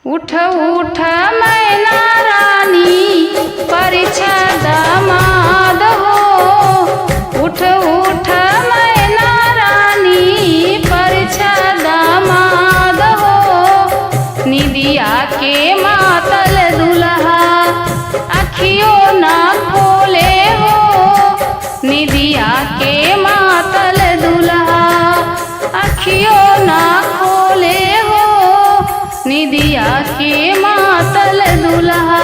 उठ उठ मैना रानी परिछा दामाद हो। उठ उठ मैना रानी परिछा दामाद हो। निदिया के मातल दुल्हा अखियों ना खोले हो। निदिया के मातल दुल्हा अखियों ना खोले हो। निदिया के मातल दुल्हा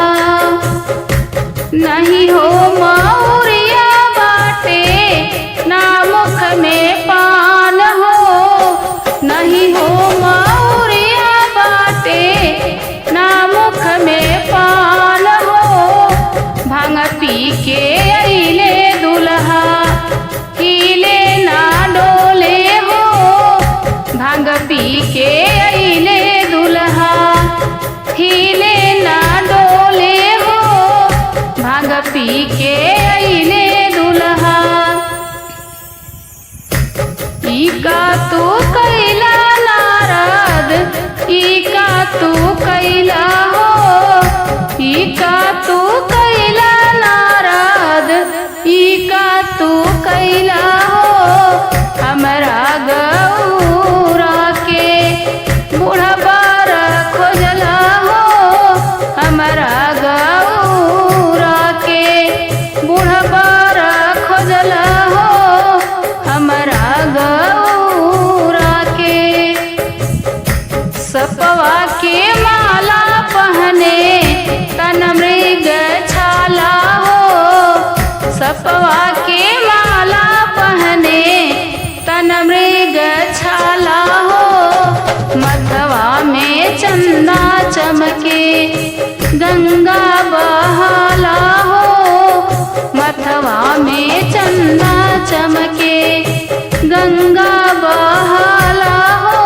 नहीं हो मौरिया बाटे ना मुख में पान हो। नहीं हो मौरिया बाटे ना मुख में पान हो। भांग पी के अइले दुल्हा हिले ना डोले हो। भांग पी के अइले दुल्हा हिले ना डोले हो। भांग पी के अइले दुल्हा ई का तू कैला नारद ई का तू कैला हो। ई का तू कैला नारद ई का तू कैला हो। हमरा गौरा के बुढ़बा खोजला हो। हमरा गौरा के बुढ़बा खोजला हो। हमरा गौरा के सपवा के माला पहने तन मृग छाला हो। सपवा के माला पहने तन मृग छाला हो। मथवा में चंदा चमके गंगा बहाला हो। मथवा में चंदा चमके गंगा बहाला हो।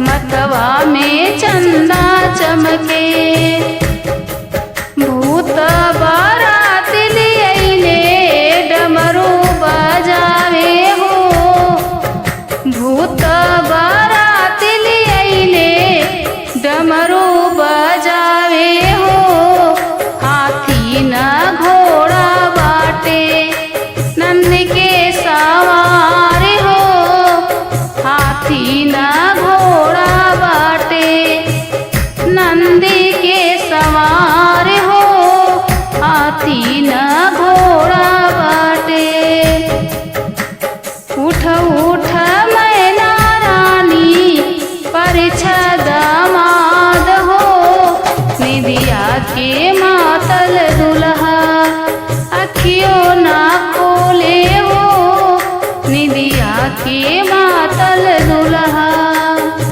मथवा में चंदा चमके भूत बारात लियले डमरू बजावे हो। भूत बारात लियले डमरू बजावे हो। हाथी न घोड़ा बाटे नंद के सवार हो। हाथी न घोड़ा बाटे नंदी के सवार हो। हाथी न घोड़ा बाटे उठ उठ मैना रानी परिछा दामाद हो। निदिया के मातल दुल्हा अखियों ना खोले हो। निदिया के मातल दुल्हा